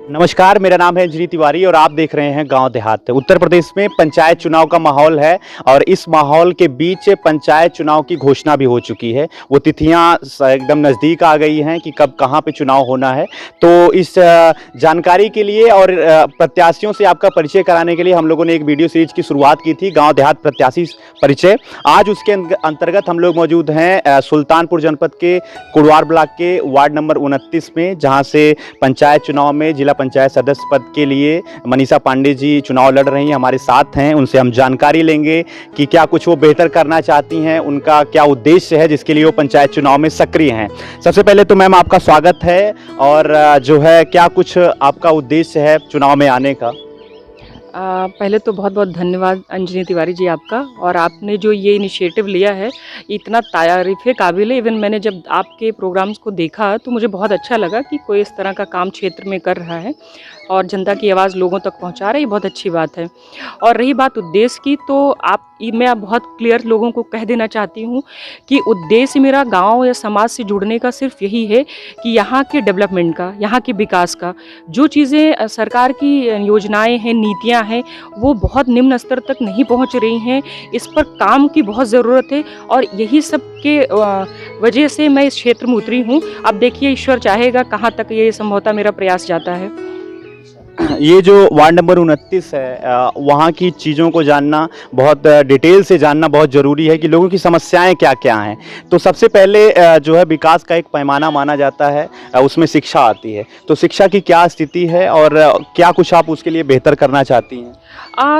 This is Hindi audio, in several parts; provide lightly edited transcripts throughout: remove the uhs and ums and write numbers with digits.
नमस्कार, मेरा नाम है अंजनी तिवारी और आप देख रहे हैं गांव देहात। उत्तर प्रदेश में पंचायत चुनाव का माहौल है और इस माहौल के बीच पंचायत चुनाव की घोषणा भी हो चुकी है। वो तिथियां एकदम नज़दीक आ गई हैं कि कब कहां पे चुनाव होना है। तो इस जानकारी के लिए और प्रत्याशियों से आपका परिचय कराने के लिए हम लोगों ने एक वीडियो सीरीज की शुरुआत की थी, गाँव देहात प्रत्याशी परिचय। आज उसके अंतर्गत हम लोग मौजूद हैं सुल्तानपुर जनपद के कुड़वार ब्लॉक के वार्ड नंबर 29 में, जहाँ से पंचायत चुनाव में जिला पंचायत सदस्य पद के लिए मनीषा पांडे जी चुनाव लड़ रही हैं। हमारे साथ हैं, उनसे हम जानकारी लेंगे कि क्या कुछ वो बेहतर करना चाहती हैं, उनका क्या उद्देश्य है जिसके लिए वो पंचायत चुनाव में सक्रिय हैं। सबसे पहले तो मैम आपका स्वागत है और जो है क्या कुछ आपका उद्देश्य है चुनाव में आने का? पहले तो बहुत बहुत धन्यवाद अंजनी तिवारी जी आपका, और आपने जो ये इनिशिएटिव लिया है इतना तारीफ़ काबिल है। इवन मैंने जब आपके प्रोग्राम्स को देखा तो मुझे बहुत अच्छा लगा कि कोई इस तरह का काम क्षेत्र में कर रहा है और जनता की आवाज़ लोगों तक पहुंचा रहा है, ये बहुत अच्छी बात है। और रही बात उद्देश्य की, तो मैं बहुत क्लियर लोगों को कह देना चाहती हूँ कि उद्देश्य मेरा गांव या समाज से जुड़ने का सिर्फ यही है कि यहाँ के डेवलपमेंट का, यहाँ के विकास का, जो चीज़ें सरकार की योजनाएं हैं, नीतियाँ हैं, वो बहुत निम्न स्तर तक नहीं पहुँच रही हैं, इस पर काम की बहुत ज़रूरत है। और यही सब के वजह से मैं इस क्षेत्र में उतरी हूँ। अब देखिए ईश्वर चाहेगा कहाँ तक ये संभवतः मेरा प्रयास जाता है। ये जो वार्ड नंबर 29 है, वहाँ की चीज़ों को जानना, बहुत डिटेल से जानना बहुत ज़रूरी है कि लोगों की समस्याएं क्या क्या हैं। तो सबसे पहले जो है विकास का एक पैमाना माना जाता है, उसमें शिक्षा आती है। तो शिक्षा की क्या स्थिति है और क्या कुछ आप उसके लिए बेहतर करना चाहती हैं?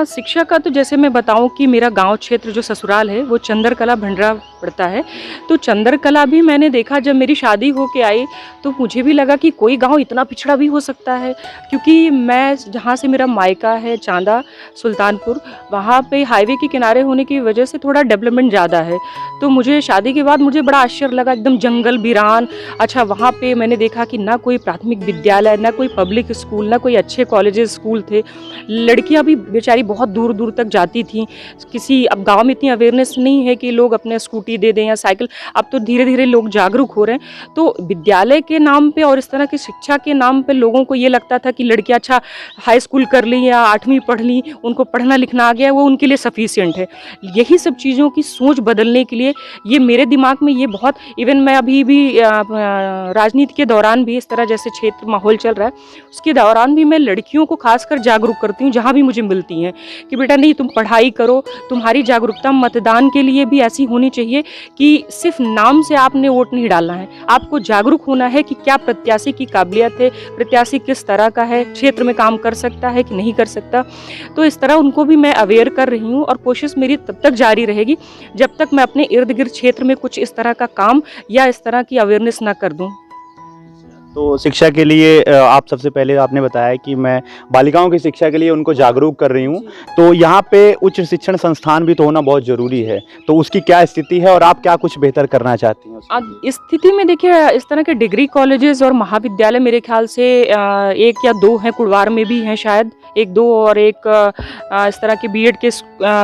शिक्षा का तो जैसे मैं बताऊं कि मेरा गांव क्षेत्र जो ससुराल है वो चंद्रकला भंडरा पड़ता है। तो चंद्रकला भी मैंने देखा, जब मेरी शादी हो के आई तो मुझे भी लगा कि कोई गांव इतना पिछड़ा भी हो सकता है, क्योंकि मैं जहां से मेरा मायका है चांदा सुल्तानपुर, वहां पे हाईवे के किनारे होने की वजह से थोड़ा डेवलपमेंट ज़्यादा है। तो मुझे शादी के बाद मुझे बड़ा आश्चर्य लगा, एकदम जंगल वीरान। अच्छा, वहाँ पर मैंने देखा कि ना कोई प्राथमिक विद्यालय, ना कोई पब्लिक स्कूल, ना कोई अच्छे कॉलेजेस स्कूल थे। लड़कियाँ भी बेचारी बहुत दूर दूर तक जाती थी। अब गांव में इतनी अवेयरनेस नहीं है कि लोग अपने स्कूटी दे दें या साइकिल। अब तो धीरे धीरे लोग जागरूक हो रहे हैं। तो विद्यालय के नाम पे और इस तरह की शिक्षा के नाम पे लोगों को ये लगता था कि लड़कियां अच्छा हाई स्कूल कर ली या 8वीं पढ़ ली, उनको पढ़ना लिखना आ गया, वो उनके लिए सफिशिएंट है। यही सब चीज़ों की सोच बदलने के लिए ये मेरे दिमाग में ये बहुत, इवन मैं अभी भी राजनीति के दौरान भी, इस तरह जैसे क्षेत्र माहौल चल रहा है उसके दौरान भी मैं लड़कियों को खासकर जागरूक करती हूँ जहाँ भी मुझे मिलती हैं कि बेटा नहीं, तुम पढ़ाई करो। तुम्हारी जागरूकता मतदान के लिए भी ऐसी होनी चाहिए कि सिर्फ नाम से आपने वोट नहीं डालना है, आपको जागरूक होना है कि क्या प्रत्याशी की काबिलियत है, प्रत्याशी किस तरह का है, क्षेत्र में काम कर सकता है कि नहीं कर सकता। तो इस तरह उनको भी मैं अवेयर कर रही हूँ और कोशिश मेरी तब तक जारी रहेगी जब तक मैं अपने इर्द गिर्द क्षेत्र में कुछ इस तरह का काम या इस तरह की अवेयरनेस ना कर दूँ। तो शिक्षा के लिए आप सबसे पहले आपने बताया कि मैं बालिकाओं की शिक्षा के लिए उनको जागरूक कर रही हूँ। तो यहाँ पे उच्च शिक्षण संस्थान भी तो होना बहुत ज़रूरी है, तो उसकी क्या स्थिति है और आप क्या कुछ बेहतर करना चाहती हैं? अब इस स्थिति में देखिए, इस तरह के डिग्री कॉलेजेस और महाविद्यालय मेरे ख्याल से 1 या 2 हैं, कुड़वार में भी हैं शायद 1-2, और एक इस तरह के बीएड के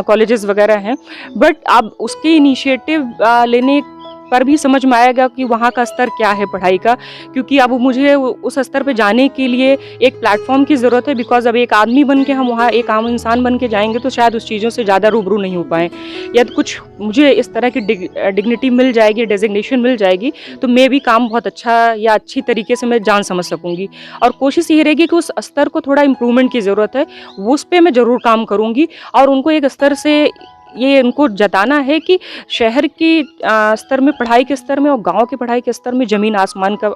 कॉलेजेस वगैरह हैं। बट अब उसके इनिशिएटिव लेने पर भी समझ में आएगा कि वहाँ का स्तर क्या है पढ़ाई का, क्योंकि अब मुझे उस स्तर पे जाने के लिए एक प्लेटफॉर्म की ज़रूरत है। बिकॉज अब एक आदमी बन के हम वहाँ एक आम इंसान बन के जाएंगे तो शायद उस चीज़ों से ज़्यादा रूबरू नहीं हो पाएँ, या तो कुछ मुझे इस तरह की डिग्निटी मिल जाएगी, डेजिग्नेशन मिल जाएगी, तो मैं भी काम बहुत अच्छा या अच्छी तरीके से मैं जान समझ सकूँगी। और कोशिश ये रहेगी कि उस स्तर को थोड़ा इम्प्रूवमेंट की ज़रूरत है, उस पर मैं ज़रूर काम करूँगी। और उनको एक स्तर से ये उनको जताना है कि शहर की स्तर में, पढ़ाई के स्तर में और गांव की पढ़ाई के स्तर में ज़मीन आसमान का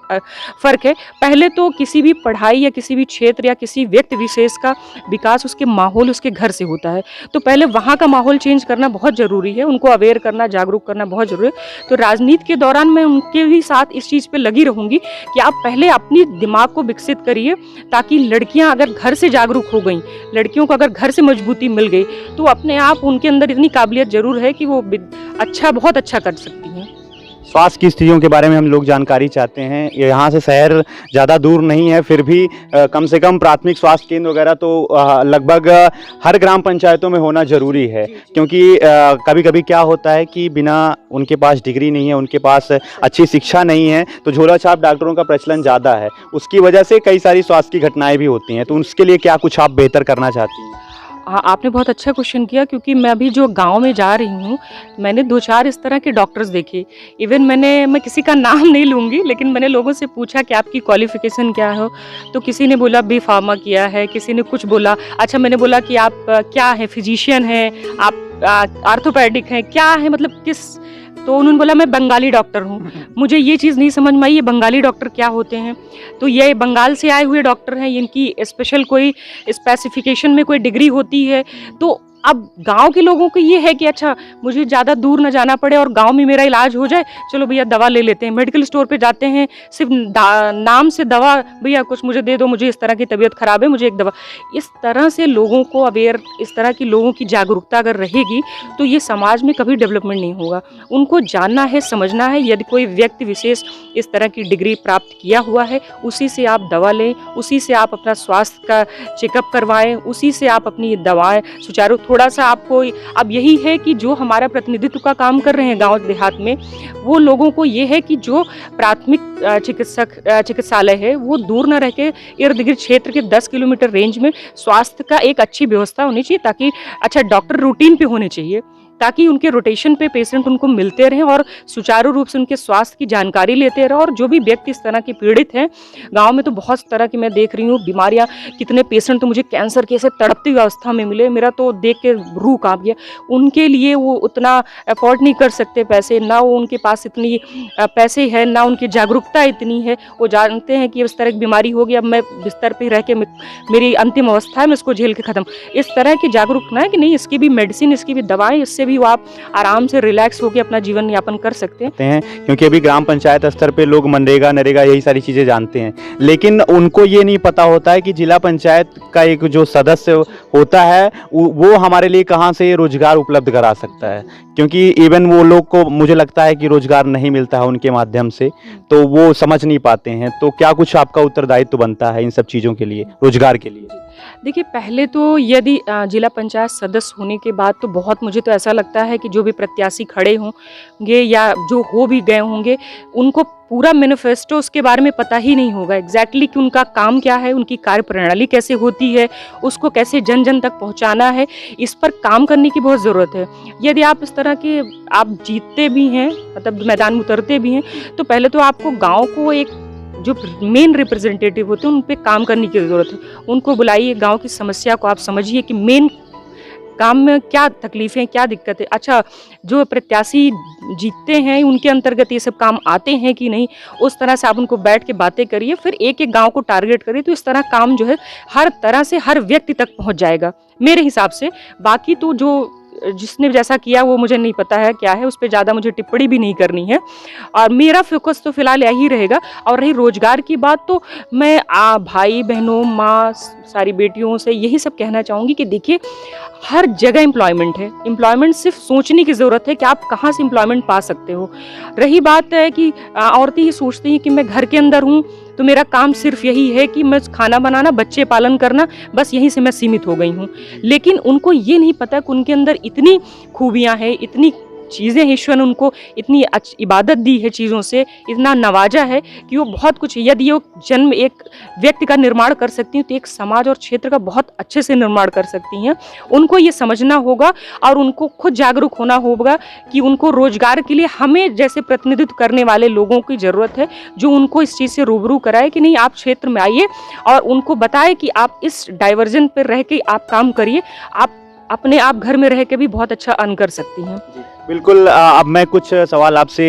फ़र्क है। पहले तो किसी भी पढ़ाई या किसी भी क्षेत्र या किसी व्यक्ति विशेष का विकास उसके माहौल, उसके घर से होता है। तो पहले वहाँ का माहौल चेंज करना बहुत ज़रूरी है, उनको अवेयर करना, जागरूक करना बहुत ज़रूरी है। तो राजनीति के दौरान मैं उनके भी साथ इस चीज़ पर लगी रहूँगी कि आप पहले अपनी दिमाग को विकसित करिए, ताकि लड़कियाँ अगर घर से जागरूक हो गई, लड़कियों को अगर घर से मजबूती मिल गई, तो अपने आप उनके अंदर इतनी काबिलियत जरूर है कि वो अच्छा, बहुत अच्छा कर सकती हैं। स्वास्थ्य की स्थितियों के बारे में हम लोग जानकारी चाहते हैं। यहाँ से शहर ज़्यादा दूर नहीं है, फिर भी कम से कम प्राथमिक स्वास्थ्य केंद्र वगैरह तो लगभग हर ग्राम पंचायतों में होना ज़रूरी है, क्योंकि कभी कभी क्या होता है कि बिना उनके पास डिग्री नहीं है, उनके पास अच्छी शिक्षा नहीं है, तो झोला छाप डॉक्टरों का प्रचलन ज़्यादा है, उसकी वजह से कई सारी स्वास्थ्य की घटनाएँ भी होती हैं। तो उसके लिए क्या कुछ आप बेहतर करना चाहती हैं? हाँ, आपने बहुत अच्छा क्वेश्चन किया, क्योंकि मैं अभी जो गांव में जा रही हूँ, मैंने 2-4 इस तरह के डॉक्टर्स देखे। इवन मैं किसी का नाम नहीं लूँगी, लेकिन मैंने लोगों से पूछा कि आपकी क्वालिफ़िकेशन क्या हो, तो किसी ने बोला बी फार्मा किया है, किसी ने कुछ बोला। अच्छा, मैंने बोला कि आप क्या है, फिजिशियन हैं, आप आर्थोपैडिक हैं, क्या है, मतलब किस, तो उन्होंने बोला मैं बंगाली डॉक्टर हूँ। मुझे ये चीज़ नहीं समझ में आई, ये बंगाली डॉक्टर क्या होते हैं। तो ये बंगाल से आए हुए डॉक्टर हैं, इनकी स्पेशल कोई स्पेसिफिकेशन में कोई डिग्री होती है। तो अब गांव के लोगों को ये है कि अच्छा, मुझे ज़्यादा दूर ना जाना पड़े और गांव में मेरा इलाज हो जाए, चलो भैया दवा ले लेते हैं। मेडिकल स्टोर पे जाते हैं, सिर्फ नाम से दवा, भैया कुछ मुझे दे दो, मुझे इस तरह की तबीयत खराब है, मुझे एक दवा। इस तरह से लोगों को अवेयर, इस तरह की लोगों की जागरूकता अगर रहेगी तो ये समाज में कभी डेवलपमेंट नहीं होगा। उनको जानना है, समझना है, यदि कोई व्यक्ति विशेष इस तरह की डिग्री प्राप्त किया हुआ है, उसी से आप दवा लें, उसी से आप अपना स्वास्थ्य का चेकअप करवाएं, उसी से आप अपनी दवाएं सुचारू। थोड़ा सा आपको अब यही है कि जो हमारा प्रतिनिधित्व का काम कर रहे हैं गांव देहात में, वो लोगों को ये है कि जो प्राथमिक चिकित्सालय है वो दूर न रह के इर्द गिर्द क्षेत्र के 10 किलोमीटर रेंज में स्वास्थ्य का एक अच्छी व्यवस्था होनी चाहिए, ताकि अच्छा डॉक्टर रूटीन पे होने चाहिए, ताकि उनके रोटेशन पे पेशेंट उनको मिलते रहें और सुचारू रूप से उनके स्वास्थ्य की जानकारी लेते रहें। और जो भी व्यक्ति इस तरह के पीड़ित हैं, गांव में तो बहुत तरह की मैं देख रही हूँ बीमारियां, कितने पेशेंट तो मुझे कैंसर के ऐसे तड़पती हुई अवस्था में मिले, मेरा तो देख के रूह कांप गया। उनके लिए वो उतना अफोर्ड नहीं कर सकते पैसे, ना वो उनके पास इतनी पैसे है, ना उनकी जागरूकता इतनी है। वो जानते हैं कि इस तरह की बीमारी होगी, अब मैं बिस्तर पर रह के मेरी अंतिम अवस्था है, मैं इसको झेल के ख़त्म। इस तरह की जागरूकता है कि नहीं, इसकी भी मेडिसिन, इसकी भी दवाएँ, इससे भी आप आराम से रिलैक्स होकर अपना जीवन यापन कर सकते हैं। क्योंकि अभी ग्राम पंचायत स्तर पे लोग मनरेगा, नरेगा यही सारी चीज़ें जानते हैं, लेकिन उनको ये नहीं पता होता है कि जिला पंचायत का एक जो सदस्य होता है वो हमारे लिए कहाँ से रोजगार उपलब्ध करा सकता है, क्योंकि इवन वो लोग को मुझे लगता है कि रोजगार नहीं मिलता है उनके माध्यम से, तो वो समझ नहीं पाते हैं। तो क्या कुछ आपका उत्तरदायित्व बनता है इन सब चीज़ों के लिए, रोजगार के लिए? देखिए, पहले तो यदि जिला पंचायत सदस्य होने के बाद तो बहुत, मुझे तो ऐसा लगता है कि जो भी प्रत्याशी खड़े होंगे या जो हो भी गए होंगे, उनको पूरा मैनिफेस्टो उसके बारे में पता ही नहीं होगा एग्जैक्टली कि उनका काम क्या है, उनकी कार्यप्रणाली कैसे होती है, उसको कैसे जन जन तक पहुंचाना है। इस पर काम करने की बहुत ज़रूरत है। यदि आप इस तरह के आप जीतते भी हैं, मतलब मैदान में उतरते भी हैं, तो पहले तो आपको गाँव को एक जो मेन रिप्रेजेंटेटिव होते हैं उन पे काम करने की ज़रूरत है। उनको बुलाइए, गांव की समस्या को आप समझिए कि मेन काम में क्या तकलीफ़ें, क्या दिक्कत है। अच्छा, जो प्रत्याशी जीतते हैं उनके अंतर्गत ये सब काम आते हैं कि नहीं, उस तरह से आप उनको बैठ के बातें करिए, फिर एक एक गांव को टारगेट करिए, तो इस तरह काम जो है हर तरह से हर व्यक्ति तक पहुंच जाएगा मेरे हिसाब से। बाकी तो जो जिसने जैसा किया वो मुझे नहीं पता है क्या है, उस पर ज़्यादा मुझे टिप्पणी भी नहीं करनी है, और मेरा फोकस तो फिलहाल यही रहेगा। और रही रोजगार की बात, तो मैं भाई बहनों, माँ, सारी बेटियों से यही सब कहना चाहूँगी कि देखिए, हर जगह एम्प्लॉयमेंट है। एम्प्लॉयमेंट सिर्फ सोचने की ज़रूरत है कि आप कहाँ से एम्प्लॉयमेंट पा सकते हो। रही बात है कि औरतें ही सोचती हैं कि मैं घर के अंदर हूँ तो मेरा काम सिर्फ यही है कि मैं खाना बनाना, बच्चे पालन करना, बस यहीं से मैं सीमित हो गई हूँ। लेकिन उनको ये नहीं पता कि उनके अंदर इतनी खूबियाँ हैं, इतनी चीज़ें ईश्वर ने उनको इतनी इबादत दी है, चीज़ों से इतना नवाजा है कि वो बहुत कुछ, यदि वो जन्म एक व्यक्ति का निर्माण कर सकती हैं तो एक समाज और क्षेत्र का बहुत अच्छे से निर्माण कर सकती हैं। उनको ये समझना होगा और उनको खुद जागरूक होना होगा कि उनको रोजगार के लिए हमें जैसे प्रतिनिधित्व करने वाले लोगों की ज़रूरत है, जो उनको इस चीज़ से रूबरू कराए कि नहीं, आप क्षेत्र में आइए और उनको बताए कि आप इस डाइवर्जन पर रह के आप काम करिए, आप अपने आप घर में रह के भी बहुत अच्छा अर्न कर सकती हैं। बिल्कुल। अब मैं कुछ सवाल आपसे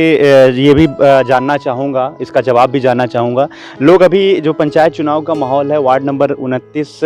ये भी जानना चाहूँगा, इसका जवाब भी जानना चाहूँगा। लोग अभी जो पंचायत चुनाव का माहौल है, वार्ड नंबर 29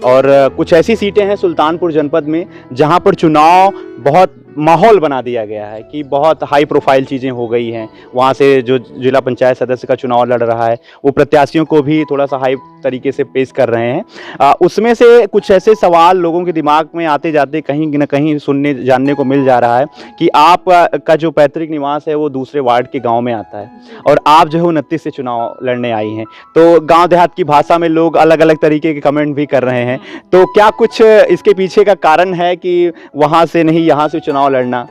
और कुछ ऐसी सीटें हैं सुल्तानपुर जनपद में जहाँ पर चुनाव बहुत माहौल बना दिया गया है कि बहुत हाई प्रोफाइल चीज़ें हो गई हैं। वहाँ से जो जिला पंचायत सदस्य का चुनाव लड़ रहा है वो प्रत्याशियों को भी थोड़ा सा हाई तरीके से पेश कर रहे हैं। उसमें से कुछ ऐसे सवाल लोगों के दिमाग में आते जाते कहीं न कहीं सुनने जानने को मिल जा रहा है कि आप का जो पैतृक निवास है वो दूसरे वार्ड के गाँव में आता है और आप जो है 29 से चुनाव लड़ने आई हैं। तो गाँव देहात की भाषा में लोग अलग अलग तरीके के कमेंट भी कर रहे हैं। तो क्या कुछ इसके पीछे का कारण है कि वहाँ से नहीं यहाँ से चुनाव लड़ना?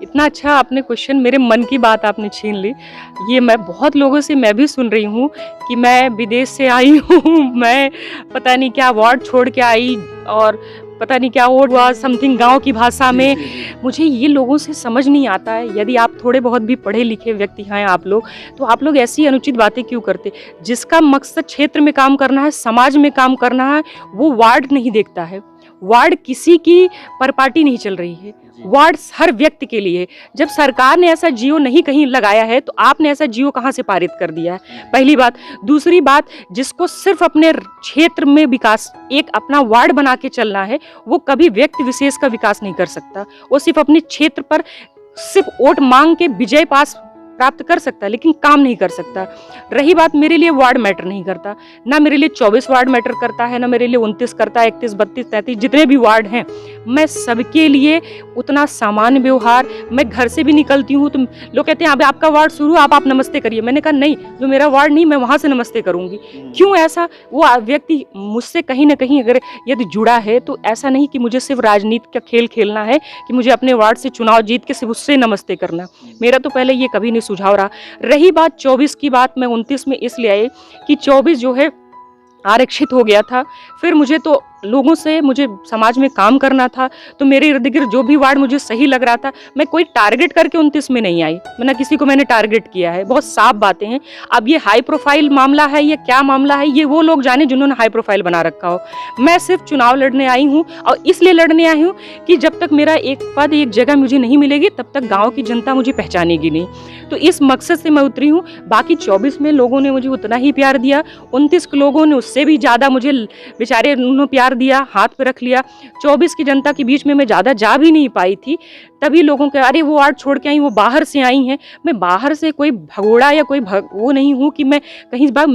इतना अच्छा आपने क्वेश्चन, मेरे मन की बात आपने छीन ली। ये मैं बहुत लोगों से मैं भी सुन रही हूँ कि मैं विदेश से आई हूँ, मैं पता नहीं क्या वार्ड छोड़ के आई और पता नहीं क्या और हुआ समथिंग गांव की भाषा में। मुझे ये लोगों से समझ नहीं आता है। यदि आप थोड़े बहुत भी पढ़े लिखे व्यक्ति हैं आप लोग, तो आप लोग ऐसी अनुचित बातें क्यों करते? जिसका मकसद क्षेत्र में काम करना है, समाज में काम करना है, वो वार्ड नहीं देखता है। वार्ड किसी की पर पार्टी नहीं चल रही है, वार्ड हर व्यक्ति के लिए। जब सरकार ने ऐसा जियो नहीं कहीं लगाया है तो आपने ऐसा जियो कहाँ से पारित कर दिया है? पहली बात। दूसरी बात, जिसको सिर्फ अपने क्षेत्र में विकास, एक अपना वार्ड बना के चलना है, वो कभी व्यक्ति विशेष का विकास नहीं कर सकता। वो सिर्फ अपने क्षेत्र पर सिर्फ वोट मांग के विजय पास प्राप्त कर सकता है, लेकिन काम नहीं कर सकता। रही बात, मेरे लिए वार्ड मैटर नहीं करता, ना मेरे लिए 24 वार्ड मैटर करता है, ना मेरे लिए 29 करता है, 31, 32, 33 जितने भी वार्ड हैं, मैं सबके लिए उतना सामान्य व्यवहार। मैं घर से भी निकलती हूँ तो लोग कहते हैं अब आपका वार्ड शुरू, आप नमस्ते करिए। मैंने कहा नहीं, जो मेरा वार्ड नहीं, मैं वहाँ से नमस्ते करूँगी। क्यों ऐसा? वो व्यक्ति मुझसे कहीं ना कहीं अगर यदि जुड़ा है तो ऐसा नहीं कि मुझे सिर्फ राजनीति का खेल खेलना है कि मुझे अपने वार्ड से चुनाव जीत के सिर्फ उससे नमस्ते करना। मेरा तो पहले ये कभी नहीं सुझाव रहा। रही बात 24 की बात, मैं 29 में इसलिए आई कि 24 जो है आरक्षित हो गया था। फिर मुझे तो लोगों से, मुझे समाज में काम करना था, तो मेरे इर्द गिर्द जो भी वार्ड मुझे सही लग रहा था, मैं कोई टारगेट करके 29 में नहीं आई, ना किसी को मैंने टारगेट किया है। बहुत साफ बातें हैं। अब ये हाई प्रोफाइल मामला है या क्या मामला है, ये वो लोग जाने जिन्होंने हाई प्रोफाइल बना रखा हो। मैं सिर्फ चुनाव लड़ने आई हूँ और इसलिए लड़ने आई हूँ कि जब तक मेरा एक पद, एक जगह मुझे नहीं मिलेगी, तब तक गाँव की जनता मुझे पहचानेगी नहीं। तो इस मकसद से मैं उतरी हूँ। बाकी 24 में लोगों ने मुझे उतना ही प्यार दिया, 29 के लोगों ने उससे भी ज़्यादा मुझे बेचारे उन्होंने प्यार दिया, हाथ पे रख लिया। 24 की जनता के बीच में मैं ज़्यादा जा भी नहीं पाई थी, तभी लोगों के अरे वो वार्ड छोड़ के आई, वो बाहर से आई हैं। मैं बाहर से कोई भगोड़ा या कोई वो नहीं हूँ कि मैं कहीं बाहर।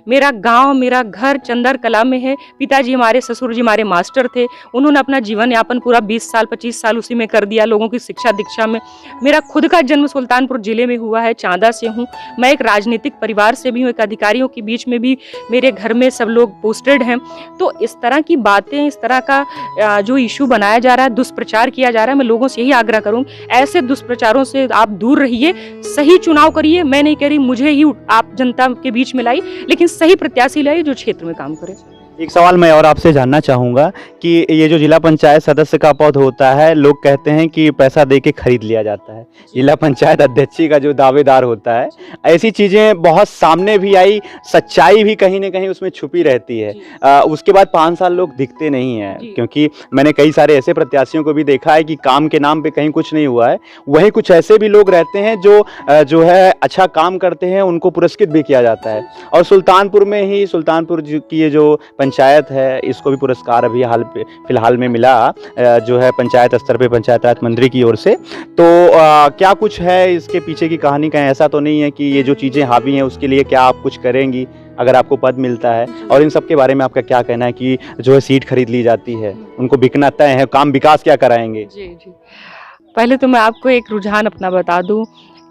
मेरा गांव, मेरा घर चंदर कला में है। पिताजी हमारे, ससुर जी हमारे मास्टर थे, उन्होंने अपना जीवन यापन पूरा 20 साल 25 साल उसी में कर दिया, लोगों की शिक्षा दीक्षा में। मेरा खुद का जन्म सुल्तानपुर जिले में हुआ है, चांदा से हूँ। मैं एक राजनीतिक परिवार से भी हूँ, एक अधिकारियों के बीच में भी मेरे घर में सब लोग पोस्टेड हैं। तो इस तरह की बातें, इस तरह का जो इशू बनाया जा रहा है, दुष्प्रचार किया जा रहा है, मैं लोगों से यही आग्रह करूं, ऐसे दुष्प्रचारों से आप दूर रहिए, सही चुनाव करिए। मैं नहीं कह रही मुझे ही आप जनता के बीच में लाई, लेकिन सही प्रत्याशी लाई जो क्षेत्र में काम करे। एक सवाल मैं और आपसे जानना चाहूँगा कि ये जो जिला पंचायत सदस्य का पद होता है, लोग कहते हैं कि पैसा दे के खरीद लिया जाता है। जिला पंचायत अध्यक्ष का जो दावेदार होता है, ऐसी चीज़ें बहुत सामने भी आई, सच्चाई भी कहीं ना कहीं उसमें छुपी रहती है। उसके बाद 5 साल लोग दिखते नहीं हैं, क्योंकि मैंने कई सारे ऐसे प्रत्याशियों को भी देखा है कि काम के नाम पे कहीं कुछ नहीं हुआ है। वहीं कुछ ऐसे भी लोग रहते हैं जो है अच्छा काम करते हैं, उनको पुरस्कृत भी किया जाता है। और सुल्तानपुर में ही, सुल्तानपुर की ये जो पंचायत है, इसको भी पुरस्कार अभी फिलहाल में मिला, जो है पंचायत स्तर पे पंचायत राज मंत्री की ओर से। तो क्या कुछ है इसके पीछे की कहानी? कहीं ऐसा तो नहीं है कि ये जो चीज़ें हावी हैं उसके लिए क्या आप कुछ करेंगी अगर आपको पद मिलता है? और इन सब के बारे में आपका क्या कहना है कि जो है सीट खरीद ली जाती है, उनको बिकना तय है, काम विकास क्या कराएंगे? जी। पहले तो मैं आपको एक रुझान अपना बता दूं,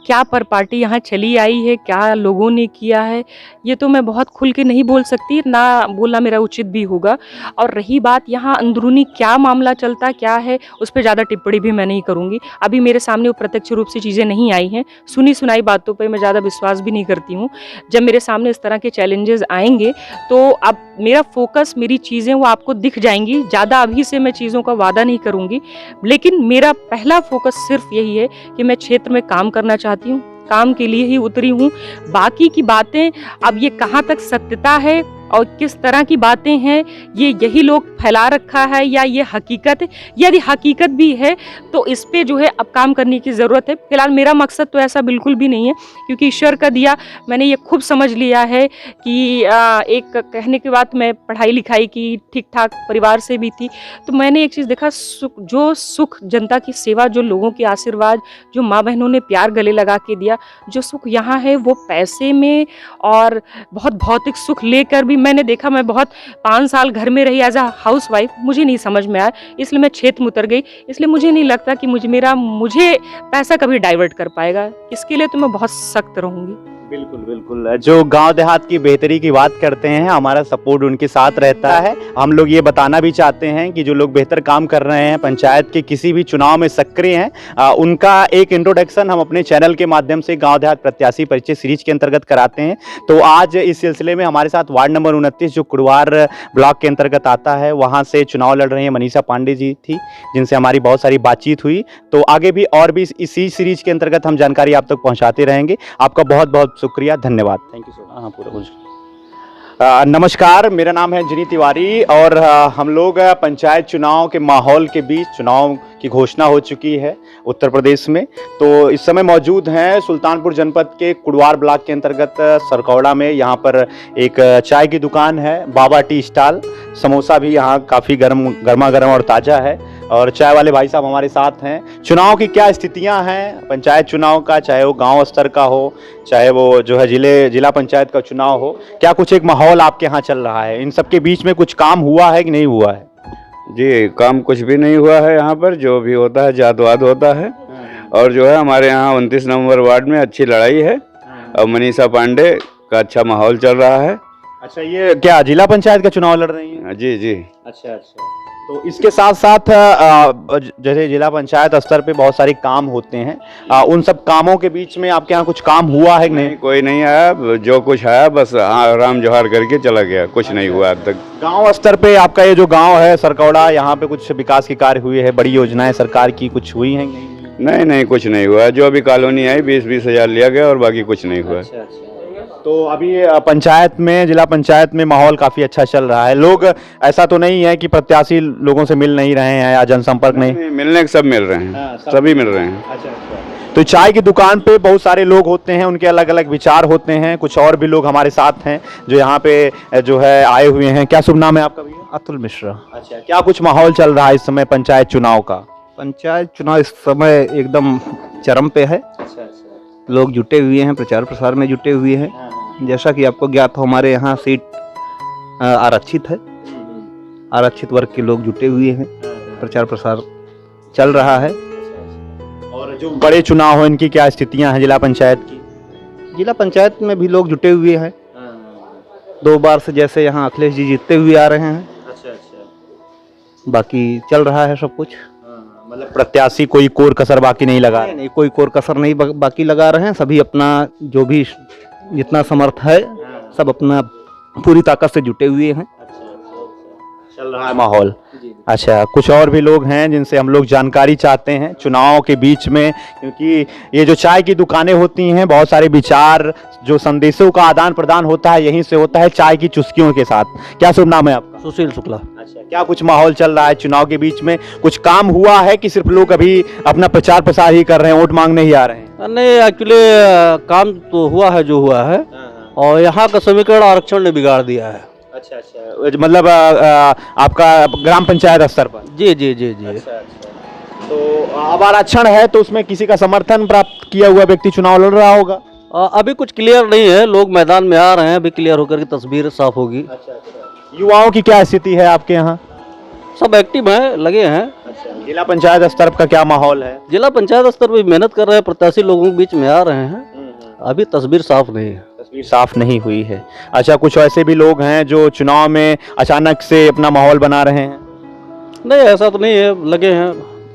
क्या पर पार्टी यहाँ चली आई है, क्या लोगों ने किया है, ये तो मैं बहुत खुल के नहीं बोल सकती, ना बोलना मेरा उचित भी होगा। और रही बात यहाँ अंदरूनी क्या मामला चलता क्या है, उस पर ज़्यादा टिप्पणी भी मैं नहीं करूँगी। अभी मेरे सामने वो प्रत्यक्ष रूप से चीज़ें नहीं आई हैं, सुनी सुनाई बातों पर मैं ज़्यादा विश्वास भी नहीं करती हूँ। जब मेरे सामने इस तरह के चैलेंजेस आएंगे तो अब मेरा फोकस, मेरी चीज़ें वो आपको दिख जाएंगी। ज़्यादा अभी से मैं चीज़ों का वादा नहीं करूँगी, लेकिन मेरा पहला फोकस सिर्फ यही है कि मैं क्षेत्र में काम करना चाहती हूँ, काम के लिए ही उतरी हूँ। बाकी की बातें अब ये कहाँ तक सत्यता है और किस तरह की बातें हैं ये यही लोग फैला रखा है या ये हकीकत है। यदि हकीकत भी है तो इस पे जो है अब काम करने की ज़रूरत है। फिलहाल मेरा मकसद तो ऐसा बिल्कुल भी नहीं है, क्योंकि ईश्वर का दिया मैंने ये खूब समझ लिया है कि एक कहने की बात, मैं पढ़ाई लिखाई की, ठीक ठाक परिवार से भी थी, तो मैंने एक चीज़ देखा, सुख जनता की सेवा, जो लोगों के आशीर्वाद, जो माँ बहनों ने प्यार गले लगा के दिया, जो सुख यहाँ है वो पैसे में और बहुत भौतिक सुख लेकर भी मैंने देखा। मैं बहुत 5 साल घर में रही एज अ हाउस वाइफ, मुझे नहीं समझ में आया, इसलिए मैं क्षेत्र में उतर गई। इसलिए मुझे नहीं लगता कि मुझे पैसा कभी डाइवर्ट कर पाएगा। इसके लिए तो मैं बहुत सख्त रहूँगी। बिल्कुल बिल्कुल, जो गांव देहात की बेहतरी की बात करते हैं, हमारा सपोर्ट उनके साथ रहता है। हम लोग ये बताना भी चाहते हैं कि जो लोग बेहतर काम कर रहे हैं, पंचायत के किसी भी चुनाव में सक्रिय हैं, उनका एक इंट्रोडक्शन हम अपने चैनल के माध्यम से गांव देहात प्रत्याशी परिचय सीरीज के अंतर्गत कराते हैं। तो आज इस सिलसिले में हमारे साथ वार्ड नंबर 29 जो कुड़वार ब्लॉक के अंतर्गत आता है, वहाँ से चुनाव लड़ रही हैं मनीषा पांडे जी थी, जिनसे हमारी बहुत सारी बातचीत हुई। तो आगे भी और भी इसी सीरीज के अंतर्गत हम जानकारी आप तक पहुँचाते रहेंगे। आपका बहुत बहुत शुक्रिया, धन्यवाद। Thank you so much. हाँ, पूरा नमस्कार, मेरा नाम है अंजनी तिवारी और हम लोग पंचायत चुनाव के माहौल के बीच, चुनाव की घोषणा हो चुकी है उत्तर प्रदेश में। तो इस समय मौजूद हैं सुल्तानपुर जनपद के कुड़वार ब्लॉक के अंतर्गत सरकौड़ा में। यहाँ पर एक चाय की दुकान है, बाबा टी स्टॉल। समोसा भी यहाँ काफ़ी गर्मा गर्म और ताज़ा है, और चाय वाले भाई साहब हमारे साथ हैं। चुनाव की क्या स्थितियां हैं पंचायत चुनाव का, चाहे वो गांव स्तर का हो, चाहे वो जो है जिला पंचायत का चुनाव हो, क्या कुछ एक माहौल आपके यहाँ चल रहा है? इन सब के बीच में कुछ काम हुआ है कि नहीं हुआ है? जी, काम कुछ भी नहीं हुआ है। यहाँ पर जो भी होता है जातवाद होता है, और जो है हमारे यहाँ 29 नंबर वार्ड में अच्छी लड़ाई है और मनीषा पांडे का अच्छा माहौल चल रहा है। अच्छा, ये क्या जिला पंचायत का चुनाव लड़ रही हैं? जी जी। अच्छा अच्छा। तो इसके साथ साथ जैसे जिला पंचायत स्तर पे बहुत सारे काम होते हैं, उन सब कामों के बीच में आपके यहाँ कुछ काम हुआ है कि नहीं? कोई नहीं आया, जो कुछ आया बस आराम जोहार करके चला गया, कुछ नहीं हुआ अब तक। गांव स्तर पे आपका ये जो गांव है सरकौड़ा, यहाँ पे कुछ विकास के कार्य हुए हैं, बड़ी योजनाएं सरकार की कुछ हुई हैं? नहीं नहीं, कुछ नहीं हुआ। जो अभी कॉलोनी आई 20-20 हजार लिया गया और बाकी कुछ नहीं हुआ। अच्छा अच्छा। तो अभी पंचायत में, जिला पंचायत में माहौल काफी अच्छा चल रहा है। लोग, ऐसा तो नहीं है कि प्रत्याशी लोगों से मिल नहीं रहे हैं या जनसंपर्क नहीं? मिलने के सब मिल रहे हैं, सभी मिल रहे हैं। अच्छा अच्छा। तो चाय की दुकान पे बहुत सारे लोग होते हैं, उनके अलग अलग विचार होते हैं। कुछ और भी लोग हमारे साथ हैं जो यहाँ पे जो है आए हुए हैं। क्या शुभ नाम है आपका भैया? अतुल मिश्रा। अच्छा, क्या कुछ माहौल चल रहा है इस समय पंचायत चुनाव का? पंचायत चुनाव इस समय एकदम चरम पे है। अच्छा अच्छा। लोग जुटे हुए हैं, प्रचार प्रसार में जुटे हुए हैं। जैसा कि आपको ज्ञात हो, हमारे यहाँ सीट आरक्षित है। आरक्षित वर्ग के लोग जुटे हुए हैं, प्रचार प्रसार चल रहा है। और जो बड़े चुनाव हो, इनकी क्या स्थितियां हैं जिला पंचायत की? जिला पंचायत में भी लोग जुटे हुए हैं। 2 बार से जैसे यहाँ अखिलेश जी जीतते हुए आ रहे हैं। अच्छा अच्छा। बाकी चल रहा है सब कुछ। मतलब प्रत्याशी कोई कोर कसर बाकी नहीं लगा रहे? नहीं, कोई कोर कसर नहीं बाकी लगा रहे हैं। सभी अपना जो भी जितना समर्थ है, सब अपना पूरी ताकत से जुटे हुए हैं। चल रहा है माहौल। अच्छा, कुछ और भी लोग हैं जिनसे हम लोग जानकारी चाहते हैं चुनाव के बीच में, क्योंकि ये जो चाय की दुकानें होती हैं, बहुत सारे विचार, जो संदेशों का आदान प्रदान होता है, यहीं से होता है चाय की चुस्कियों के साथ। क्या शुभ नाम है आपका? सुशील शुक्ला। अच्छा, क्या कुछ माहौल चल रहा है चुनाव के बीच में? कुछ काम हुआ है कि सिर्फ लोग अभी अपना प्रचार प्रसार ही कर रहे हैं, वोट मांगने ही आ रहे हैं? नहीं, एक्चुअली काम तो हुआ है जो हुआ है, और यहाँ का समीकरण आरक्षण ने बिगाड़ दिया है। अच्छा अच्छा, मतलब आपका ग्राम पंचायत स्तर पर? जी जी जी जी। अच्छा अच्छा। तो अब आरक्षण है तो उसमें किसी का समर्थन प्राप्त किया हुआ व्यक्ति चुनाव लड़ रहा होगा? अभी कुछ क्लियर नहीं है, लोग मैदान में आ रहे हैं, अभी क्लियर होकर के तस्वीर साफ होगी। अच्छा अच्छा। युवाओं की क्या स्थिति है आपके यहाँ? सब एक्टिव हैं, लगे हैं। अच्छा, जिला पंचायत स्तर का क्या माहौल है? जिला पंचायत स्तर पर मेहनत कर रहे हैं, प्रत्याशी लोगों के बीच में आ रहे हैं। अभी तस्वीर साफ नहीं है। तस्वीर साफ नहीं हुई है। अच्छा, कुछ ऐसे भी लोग हैं जो चुनाव में अचानक से अपना माहौल बना रहे हैं? नहीं, ऐसा तो नहीं है, लगे हैं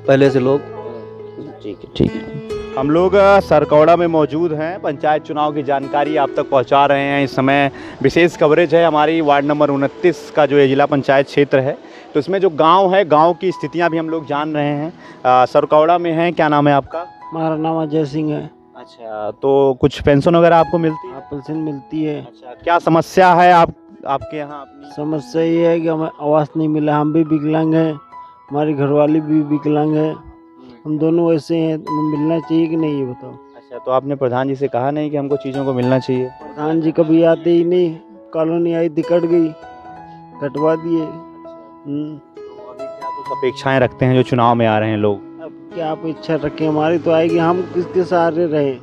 पहले से लोग। ठीक है ठीक है। हम लोग सरकौड़ा में मौजूद हैं, पंचायत चुनाव की जानकारी आप तक पहुंचा रहे हैं। इस समय विशेष कवरेज है हमारी वार्ड नंबर 29 का जो ये जिला पंचायत क्षेत्र है। तो इसमें जो गांव है, गांव की स्थितियां भी हम लोग जान रहे हैं। सरकौड़ा में हैं, क्या नाम है आपका? हमारा नाम अजय सिंह है। अच्छा, तो कुछ पेंशन वगैरह आपको मिलती है? पेंशन मिलती है। अच्छा, क्या समस्या है आप आपके यहाँ अपनी? समस्या ये है कि हमें आवास नहीं मिला। हम भी विकलांग हैं, हमारी घरवाली भी विकलांग है, हम दोनों ऐसे हैं। तो हमें मिलना चाहिए कि नहीं, ये बताओ। अच्छा, तो आपने प्रधान जी से कहा नहीं कि हमको चीज़ों को मिलना चाहिए? प्रधान जी कभी आते ही नहीं। कॉलोनी आई थी, कट गई, कटवा दिए। तो अभी क्या कुछ अपेक्षाएं रखते हैं जो चुनाव में आ रहे हैं लोग? अब क्या अपेक्षा रखें, हमारी तो आएगी, हम किसके सहारे रहें,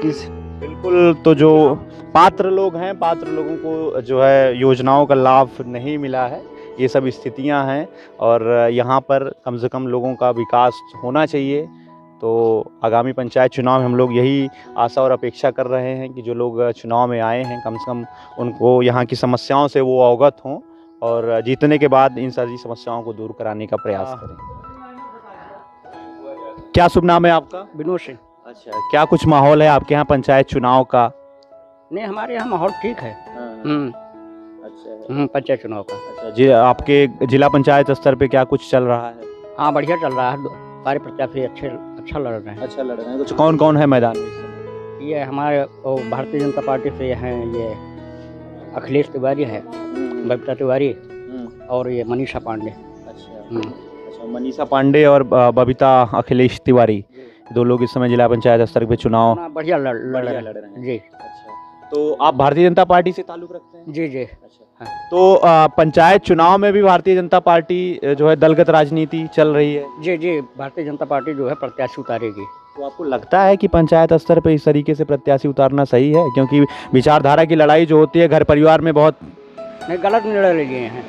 किस। बिल्कुल, तो जो पात्र लोग हैं, पात्र लोगों को जो है योजनाओं का लाभ नहीं मिला है, ये सब स्थितियां हैं। और यहाँ पर कम से कम लोगों का विकास होना चाहिए। तो आगामी पंचायत चुनाव में हम लोग यही आशा और अपेक्षा कर रहे हैं कि जो लोग चुनाव में आए हैं कम से कम उनको यहाँ की समस्याओं से वो अवगत हों और जीतने के बाद इन सारी समस्याओं को दूर कराने का प्रयास करें। क्या शुभ नाम है आपका? विनोद सिंह। अच्छा, क्या कुछ माहौल है आपके यहाँ पंचायत चुनाव का? नहीं, हमारे यहाँ माहौल ठीक है। अच्छा, पंचायत चुनाव का। अच्छा जी, आपके जिला पंचायत स्तर पे क्या कुछ चल रहा है? हाँ, बढ़िया चल रहा है। सारे प्रत्याशी अच्छा लड़ रहे हैं। अच्छा लड़ रहे हैं। तो कौन कौन है मैदान में इस समय? ये हमारे भारतीय जनता पार्टी से हैं, ये अखिलेश तिवारी है, बबीता तिवारी और ये मनीषा पांडे। अच्छा, मनीषा पांडे और बबीता अखिलेश तिवारी, दो लोग इस समय जिला पंचायत स्तर पे चुनाव बढ़िया लड़ रहे हैं जी। अच्छा, तो आप भारतीय जनता पार्टी से ताल्लुक रखते हैं? जी जी। अच्छा, तो पंचायत चुनाव में भी भारतीय जनता पार्टी जो है दलगत राजनीति चल रही है? जी जी, भारतीय जनता पार्टी जो है प्रत्याशी उतारेगी। तो आपको लगता है कि पंचायत स्तर पे इस तरीके से प्रत्याशी उतारना सही है? क्योंकि विचारधारा की लड़ाई जो होती है घर परिवार में बहुत नहीं, गलत निर्णय लिए हैं।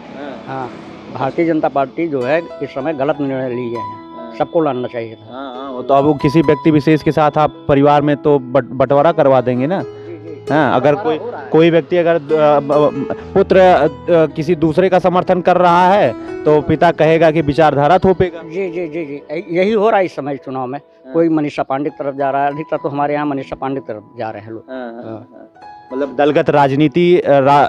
हाँ, भारतीय जनता पार्टी जो है इस समय गलत निर्णय लिए हैं, सबको लड़ना चाहिए था। हाँ, तो अब वो किसी व्यक्ति विशेष के साथ आप परिवार में तो बंटवारा करवा देंगे ना? हाँ, अगर कोई व्यक्ति अगर पुत्र किसी दूसरे का समर्थन कर रहा है तो पिता कहेगा कि विचारधारा थोपेगा। जी जी जी जी, यही हो रहा है इस समय चुनाव में। कोई मनीषा पांडे की तरफ जा रहा है, अधिकतर तो हमारे यहाँ मनीषा पांडे की तरफ जा रहे हैं लोग। मतलब दलगत राजनीति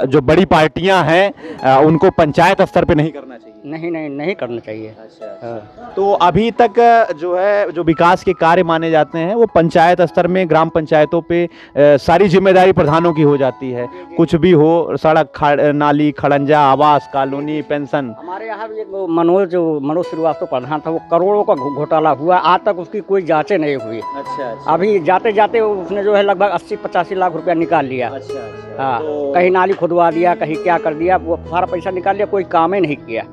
जो बड़ी पार्टियां हैं उनको पंचायत स्तर पे नहीं करना चाहिए? नहीं करना चाहिए। तो अभी तक जो है जो विकास के कार्य माने जाते हैं वो पंचायत स्तर में ग्राम पंचायतों पे सारी जिम्मेदारी प्रधानों की हो जाती है। कुछ भी हो, सड़क, नाली, खड़ंजा, आवास, कॉलोनी, पेंशन। हमारे यहाँ भी एक मनोज श्रीवास्तव प्रधान था, वो करोड़ों का घोटाला हुआ, आज तक उसकी कोई जांचें नहीं हुई। अच्छा। अभी जाते जाते उसने जो है लगभग 80-85 लाख रुपया निकाल लिया। अच्छा। हाँ, कहीं नाली खुदवा दिया, कहीं क्या कर दिया, वो सारा पैसा निकाल लिया, कोई काम ही नहीं किया।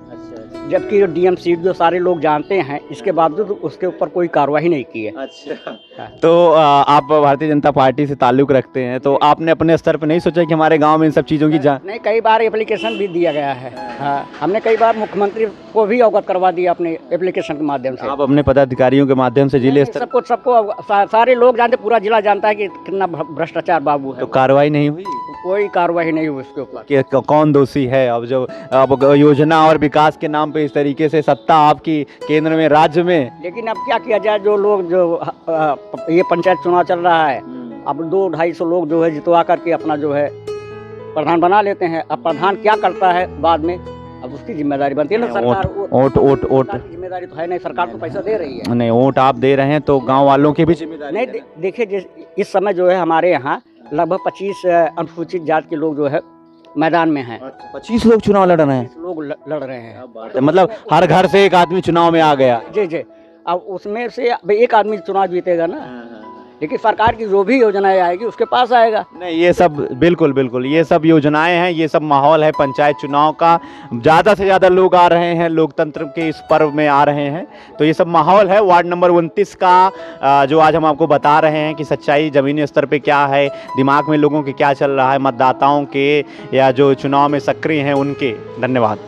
जबकि डीएम सीट जो सारे लोग जानते हैं, इसके बावजूद उसके ऊपर कोई कार्रवाई नहीं की है। अच्छा, तो आप भारतीय जनता पार्टी से ताल्लुक रखते हैं, तो आपने अपने स्तर पर नहीं सोचा कि हमारे गांव में इन सब चीज़ों की जांच? नहीं, कई बार एप्लीकेशन भी दिया गया है। हाँ, हमने कई बार मुख्यमंत्री को भी अवगत करवा दिया अपने एप्लीकेशन के माध्यम से। आप अपने पदाधिकारियों के माध्यम से जिले स्तर? सबको सारे लोग जानते, पूरा जिला जानता है कि कितना भ्रष्टाचार बाबू है। तो कार्रवाई नहीं हुई? कोई कार्रवाई नहीं हुई उसके ऊपर। कि कौन दोषी है? अब योजना और विकास के नाम पे इस तरीके से सत्ता आपकी केंद्र में, राज्य में। लेकिन अब क्या किया जाए, जो लोग ये पंचायत चुनाव चल रहा है, अब 200-250 लोग जो है जितवा करके अपना जो है प्रधान बना लेते हैं। अब प्रधान क्या करता है बाद में, अब उसकी जिम्मेदारी बनती है ना। सरकार वोट की जिम्मेदारी तो है नहीं, सरकार तो पैसा दे रही है। नहीं, वोट आप दे रहे हैं तो गांव वालों की भी जिम्मेदारी नहीं। देखिए, इस समय जो है हमारे यहाँ लगभग 25 अनुसूचित जाति के लोग जो है मैदान में हैं। 25 लोग चुनाव लड़ रहे हैं? 25 लोग लड़ रहे हैं। मतलब हर घर से एक आदमी चुनाव में आ गया? जी जी। अब उसमें से एक आदमी चुनाव जीतेगा ना, लेकिन सरकार की जो भी योजनाएं आएगी उसके पास आएगा। नहीं, ये सब बिल्कुल ये सब योजनाएं हैं, ये सब माहौल है पंचायत चुनाव का। ज़्यादा से ज़्यादा लोग आ रहे हैं, लोकतंत्र के इस पर्व में आ रहे हैं, तो ये सब माहौल है। वार्ड नंबर 29 का जो आज हम आपको बता रहे हैं कि सच्चाई ज़मीनी स्तर पे क्या है, दिमाग में लोगों के क्या चल रहा है, मतदाताओं के या जो चुनाव में सक्रिय हैं उनके। धन्यवाद।